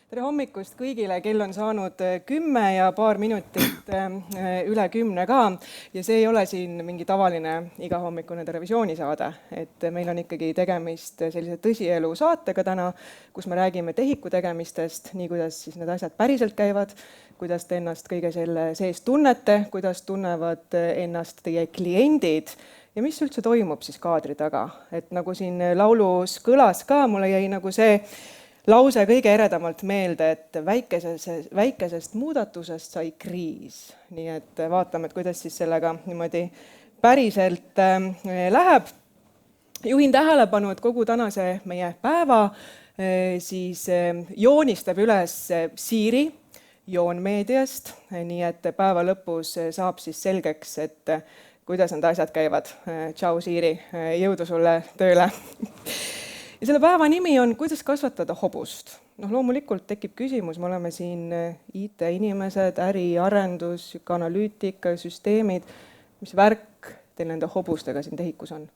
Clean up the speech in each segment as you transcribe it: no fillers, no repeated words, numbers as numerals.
Tere hommikust kõigile, kell on saanud 10 ja paar minutit üle 10 ka. Ja see ei ole siin mingi tavaline igahommikune televisioonisaade, et meil on ikkagi tegemist sellise tõsielu saatega täna, kus me räägime tehiku tegemistest, nii kuidas siis need asjad päriselt käivad, kuidas te ennast kõige selle sees tunnete, kuidas tunnevad ennast teie kliendid ja mis üldse toimub siis kaadri taga. Et nagu siin laulus kõlas ka, mulle jäi nagu see lause kõige eredamalt meelde, et väikesest muudatusest sai kriis. Nii et vaatame, et kuidas siis sellega niimoodi päriselt läheb. Juhin tähelepanu, et kogu tänase meie päeva siis joonistab üles Siiri Joon Meediast, nii et päeva lõpus saab siis selgeks, et kuidas need asjad käivad. Tšau Siiri, jõudu sulle tööle! Ja selle päeva nimi on kuidas kasvatada hobust. Loomulikult tekib küsimus, me oleme siin IT-inimesed, äriarendus, analüütika, süsteemid. Mis värk teil nende hobustega siin tehikus on?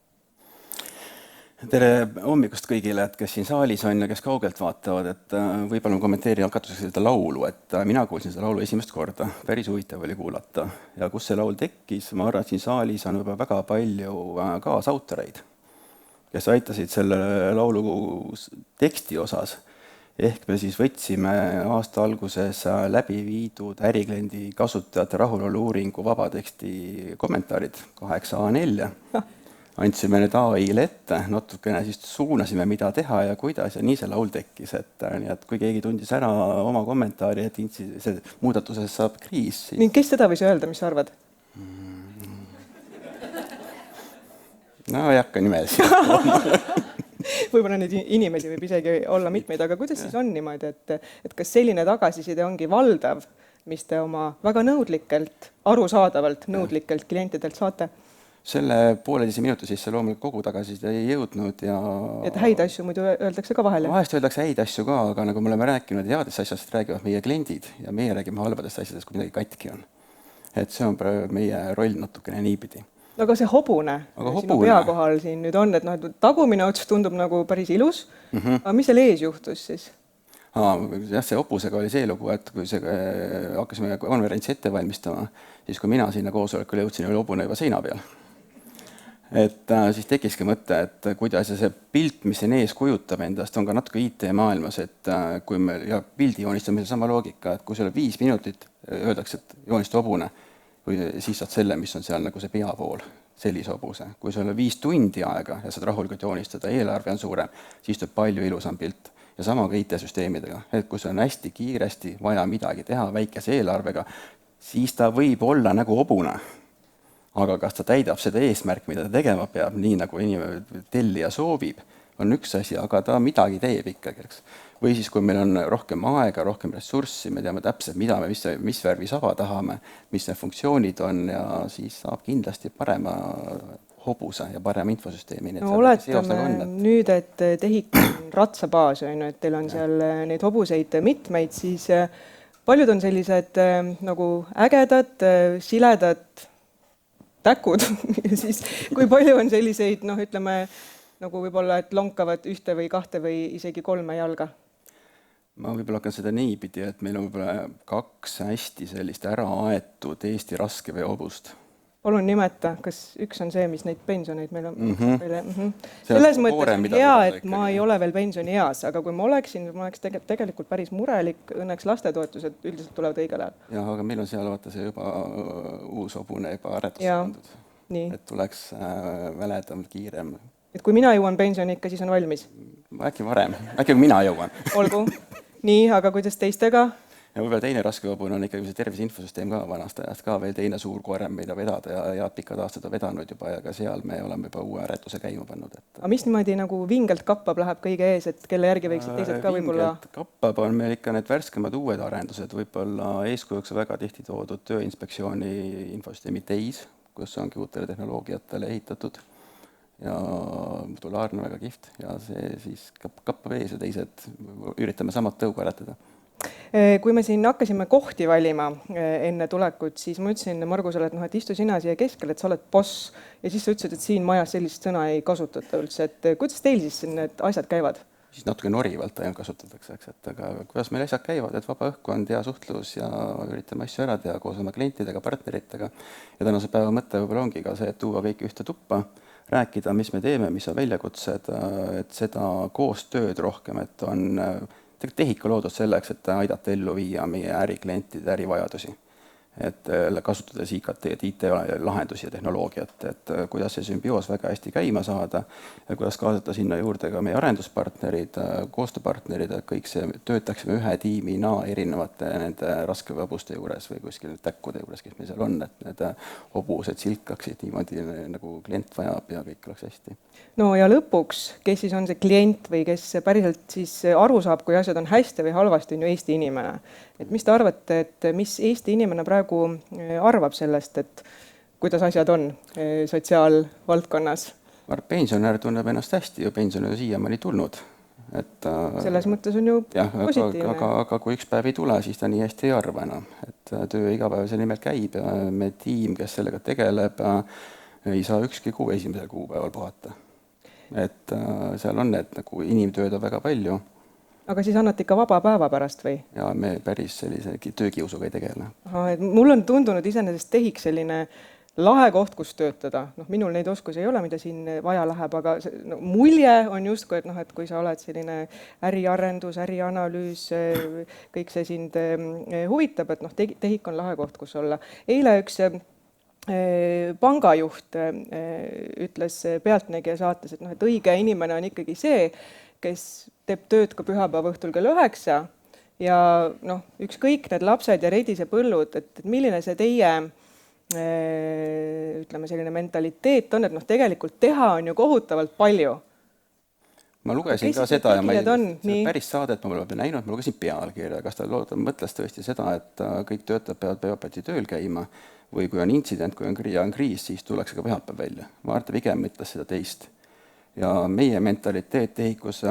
Tere hommikust kõigile, et kes siin saalis on ja kes kaugelt vaatavad, et võib-olla kommenteerin algatuseks seda laulu, et mina kuulsin seda laulu esimest korda, päris huvitav oli kuulata. Ja kus see laul tekkis, ma arvan, et siin saalis on juba väga palju kaasautoreid, kes aitasid selle laulu teksti osas. Ehk me siis võtsime aasta alguses läbi viidud ärikliendi kasutajate rahulolu uuringu vabateksti kommentaarid 8 A4. Andsime need AI-le ette, natukene siis suunasime, mida teha ja kuidas, ja nii see laul tekkis. Nii et kui keegi tundis ära oma kommentaari, et see muudatuses saab kriis. Siis... Kes seda võis öelda, mis sa arvad? No ei hakka nimesid. Võib-olla neid inimesi võib isegi olla mitmeid, aga kuidas siis on niimoodi, et kas selline tagasiside ongi valdav, mis te oma väga nõudlikelt, arusaadavalt nõudlikelt klientidelt saate? Selle 1,5 minuti sisse loomulikult kogu tagasiside ei jõudnud ja... Et häid asju muidu öeldakse ka vahel? Vahest öeldakse häid asju ka, aga nagu me oleme rääkinud, headest asjast räägivad meie kliendid ja meie räägime halbadest asjadest, kui midagi katki on. Et see on meie roll natukene niipidi. Aga see hobune sinu pea kohal siin nüüd on, et tagumine ots tundub nagu päris ilus, aga mis seal ees juhtus siis? Jah, see hobusega oli see lugu, et kui hakkasime konverentsi ette valmistama, siis kui mina sinna koosolekule jõudsin, oli hobune juba seina peal. Et siis tekkiski mõte, et kuidas see pilt, mis siin ees kujutab endast, on ka natuke IT-maailmas, et kui me pildi joonistamisel sama loogika, et kui sul 5 minutit öeldakse, et joonista hobune, siis saad selle, mis on seal nagu see peavool, sellise hobuse. Kui sul on 5 tundi aega ja saad rahulikult joonistada, eelarve on suurem, siis tuleb palju ilusam pilt. Ja sama ka IT-süsteemidega, et kui see on hästi kiiresti vaja midagi teha väikese eelarvega, siis ta võib olla nagu hobune. Aga kas ta täidab seda eesmärk, mida ta tegema peab, nii nagu inimene tellija soovib, on üks asi, aga ta midagi teeb ikkagi. Või siis, kui meil on rohkem aega, rohkem ressurssi, me teame täpselt, mis värvi saba tahame, mis need funktsioonid on ja siis saab kindlasti parema hobuse ja parema infosüsteemi. Oletame nüüd, et tehik on ratsabaas, et teil on seal neid hobuseid mitmeid, siis paljud on sellised nagu ägedad, siledad, täkud, siis kui palju on selliseid, ütleme, nagu võib-olla, et lonkavad 1 või 2 või isegi 3 jalga? Ma võib-olla hakkan seda niipidi, et meil on võib-olla 2 hästi sellist ära aetud Eesti raskevee hobust. Palun nimeta, kas üks on see, mis neid pensioneid meil on? Selles mõttes hea, et ma ei ole veel pensioni eas, aga kui ma oleks tegelikult päris murelik, õnneks lastetoetused üldiselt tulevad õigel ajal. Jah, aga meil on seal vaata see juba uus hobune juba aretusse pandud. Et tuleks väledam, kiirem. Et kui mina jõuan pensionikka, siis on valmis? Äkki varem, äkki mina jõuan. Olgu. Nii, aga kuidas teistega? Ja võib-olla teine raske hobune on ikkagi see tervise infosüsteem ka vanast ajast ka veel teine suur koorem, mida vedada ja pikad aastad on vedanud juba ja ka seal me oleme juba uue aretuse käima pannud. Aga mis niimoodi nagu vingelt kappab läheb kõige ees, et kelle järgi võiksid teised ka võib-olla? Vingelt kappab on meil ikka need värskemad uued arendused, võib-olla eeskujuks on väga tihti toodud Tööinspektsiooni infosüsteemi TEIS, kus ongi uutele tehnoloogiatele ehitatud ja modulaarne väga kihvt ja see siis kappab ees ja teised üritame samad tõugu äratada. Kui me siin hakkasime kohti valima enne tulekut, siis ma ütlesin Margusele, et istu sina siia keskel, et sa oled boss. Ja siis sa ütlesid, et siin majas sellist sõna ei kasutata üldse. Et kuidas teil siis need asjad käivad? siis natuke norivalt ainult kasutatakse, eks, et aga kuidas meil asjad käivad, et vaba õhkkond, hea suhtlus ja üritame asju ära teha koos oma klientidega, partneritega. Ja tänase päeva mõte võib-olla ongi ka see, et tuua kõik ühte tuppa, rääkida, mis me teeme, mis on väljakutsed, et seda koostööd rohkem, et on tegelikult TEHIK loodud selleks, et aidata ellu viia meie äriklientide ärivajadusi. Et kasutades IKT, IT-lahendusi ja tehnoloogiat, et kuidas see sümbioos väga hästi käima saada ja kuidas kaasata sinna juurde ka meie arenduspartnerid, koostööpartnerid, et kõik see töötaksime ühe tiimina erinevate nende raskehobuste juures või kuskil täkkude juures, kes meil seal on, et need hobused silkaksid niimoodi, nagu klient vajab ja kõik oleks hästi. No ja lõpuks, kes siis on see klient või kes päriselt siis aru saab, kui asjad on hästi või halvasti, on ju Eesti inimene. Et mis te arvate, et mis Eesti inimene praegu arvab sellest, et kuidas asjad on sotsiaalvaldkonnas? Pensionär tunneb ennast hästi ja pension on siiamaani tulnud. Et, selles mõttes on ju positiivne. Aga kui üks päev ei tule, siis ta nii hästi ei arva enam. Et töö igapäev selle nimel käib ja me tiim, kes sellega tegeleb, ei saa ükski kuu esimesel kuupäeval puhata. Et seal on need nagu inimtööd on väga palju. Aga siis annate ikka vaba päeva pärast või? Ja me päris sellise töökiusuga ei tegele. Et mul on tundunud iseenesest TEHIK selline lahe koht, kus töötada. Minul neid oskusi ei ole, mida siin vaja läheb, aga mulje on justkui, et kui sa oled selline äriarendus, ärianalüüs, kõik see sind huvitab, et TEHIK on lahe koht, kus olla. Eile üks pangajuht ütles Pealtnägija saates, et õige inimene on ikkagi see, kes teeb tööd ka pühapäeva õhtul kell 9 ja ükskõik need lapsed ja redise põllud, et milline see teie ütleme selline mentaliteet on, et tegelikult teha on ju kohutavalt palju. Ma lugesin ka seda ja ma päris saadet ma pole näinud, ma lugesin pealkirja, kas ta mõtles tõesti seda, et kõik töötajad peavad pühapäeviti tööl käima või kui on intsident, kui on kriis, siis tullakse ka pühapäev välja. Maarta pigem mõtles seda teist. Ja meie mentaliteet TEHIKus,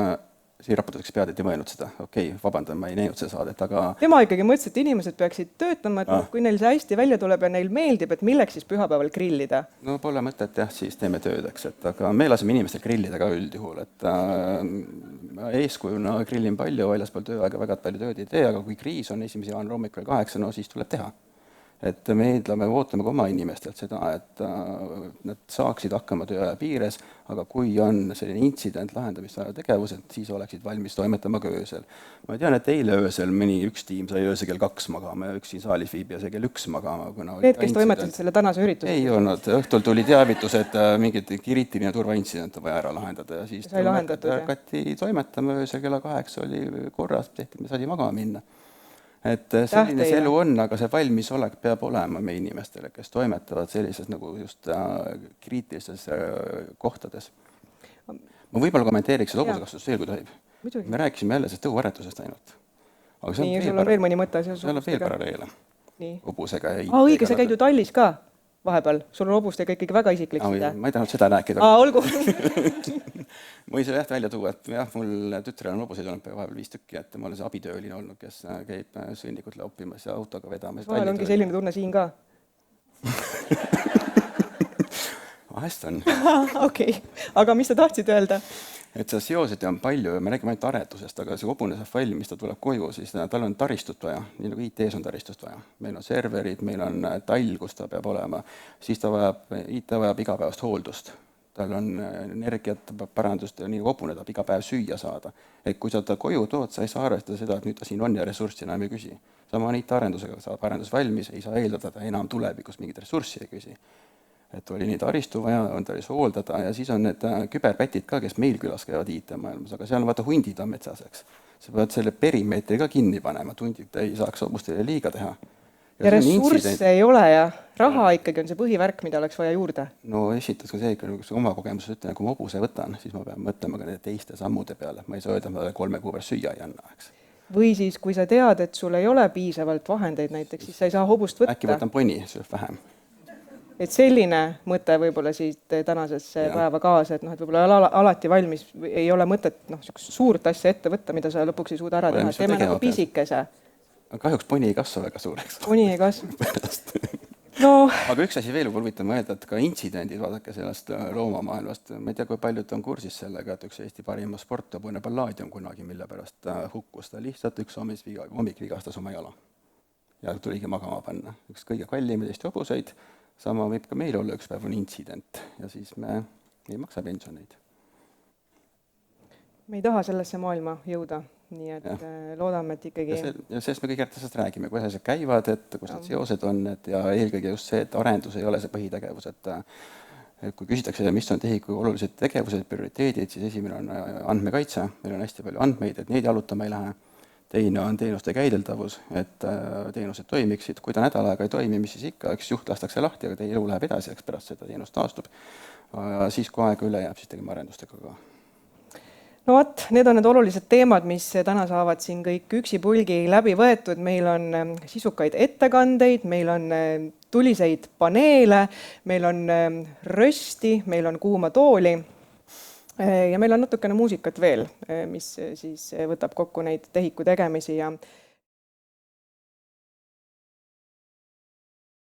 siin raportuseks pead, et ei mõelnud seda. Okei, vabandan, ma ei näinud seda saadet, aga... Tema ikkagi mõtles, et inimesed peaksid töötama, et kui neil see hästi välja tuleb ja neil meeldib, et milleks siis pühapäeval grillida? No pole mõtet, jah, siis teeme töödeks, aga me laseme inimestel grillida ka üldjuhul, et eeskujuna grillin palju, väljaspool tööaega väga palju tööd ei tee, aga kui kriis on 1. jaanuari hommikul 8, siis tuleb teha. Et me ootame ka oma inimestelt seda, et nad saaksid hakkama tööaja piires, aga kui on selline intsident lahendamist vaja tegevused, siis oleksid valmis toimetama ka öösel. Ma tean, et eile öösel üks tiim sai öösel kell 2 magama ja üks siin saalis viib ja see kell 1 magama. Need, kes toimetasid selle tänase ürituse? Ei olnud. Õhtul tuli teavitus, et mingid kriitiline turvaintsident on vaja ära lahendada ja siis hakati toimetama öösel kella 8 oli korras, me saadi magama minna. Et selline see elu on, aga see valmisolek peab olema meie inimestele, kes toimetavad sellises nagu just kriitilistes kohtades. Ma võib-olla kommenteeriks seda hobusekasvatust veel, kui tohib. Me rääkisime jälle sellest tõuaretusest ainult. Nii, sul on veel mõni mõte seoses hobustega? Seal on veel paralleele. Hobusega ja õige, sa käid ju Tallis ka vahepeal. Sul on hobustega ikkagi väga isiklik seda. Ma ei tahtnud seda rääkida. Olgu. Ma ei saa jah välja tuua, et jah, mul tütrel on hobuseid olnud vahepeal 5 tükki, et mul on see abitööline olnud, kes käib sõnnikut laupimas ja autoga vedamas. Vahel ongi selline tunne siin ka. Vahest on. Okei, aga mis sa tahtsid öelda? Et see seosed on palju ja me räägime ainult aretusest, aga see hobune saab valmis, ta tuleb koju, siis tal on taristut vaja, nii nagu IT-s on taristust vaja. Meil on serverid, meil on tall, kus ta peab olema, siis IT vajab igapäevast hooldust. Tal on energiat, parandust ja nii hobune tahab iga päev süüa saada. Et kui sa ta koju tood, sa ei saa arvestada seda, et nüüd ta siin on ja ressurssi enam ei küsi. Sama on IT-arendusega, saab arendus valmis, ei saa eeldada, ta enam tulevikus mingit ressurssi ei küsi. Et oli nii taristu vaja, on taris hooldada ja siis on need küberpätid ka, kes meil külas käivad IT-maailmas, aga seal on vaata hundid on metsas, eks. Sa pead selle perimeetri ka kinni panema, et hundid ei saaks hobustele liiga teha. Ja ressursse ei ole ja raha ikkagi on see põhivärk, mida oleks vaja juurde. No esiteks on see, kui oma kogemuses ütlen, kui ma hobuse võtan, siis ma pean mõtlema ka nende teiste sammude peale. Ma ei saa öelda, et ma 3 kuu pärast süüa ei anna, eks. Või siis, kui sa tead, et sul ei ole piisavalt vahendeid näiteks, siis sa ei saa hobust võtta. Äkki võtan poni, sööb vähem. Et selline mõte võib-olla siit tänasesse päeva kaasa, et võib-olla alati valmis ei ole mõtet suurt asja ette võtta, mida sa lõpuks ei suuda ära teha. Teeme nagu pisikese. Kahjuks poni ei kasva väga suureks. Poni ei kasva. no aga üks asi veel huvitav mõelda, et ka intsidendid, vaadake sellest loomamaailmast, ma ei tea, kui paljud on kursis sellega, et üks Eesti parima sporthobune Palladium kunagi, mille pärast hukkus ta lihtsalt üks hommik vigastas oma jala. Ja tuligi magama panna. Üks kõige kallimaid Eesti hobuseid, sama võib ka meil olla üks päev on intsident ja siis me ei maksa pensioneid. me ei taha sellesse maailma jõuda, nii et loodame, et ikkagi... Ja sellest me kõik järgmisest räägime, kuidas asjad käivad, et kus need seosed on, et ja eelkõige just see, et arendus ei ole see põhitegevus, et kui küsitakse, mis on tehiku olulised tegevused, prioriteedid, siis esimene on andmekaitse, meil on hästi palju andmeid, et neid jalutama ei lähe. Teine on teenuste käideldavus, et teenused toimiksid, kui ta nädal aega ei toimi, mis siis ikka, üks juht lastakse lahti, aga teie elu läheb edasi, eks pärast seda teenust taastub. Siis kui aega üle jääb, siis tegema arendustega ka. No vot, need on need olulised teemad, mis täna saavad siin kõik üksipulgi läbi võetud. Meil on sisukaid ettekandeid, meil on tuliseid paneele, meil on rösti, meil on kuuma tooli ja meil on natukene muusikat veel, mis siis võtab kokku neid tehiku tegemisi ja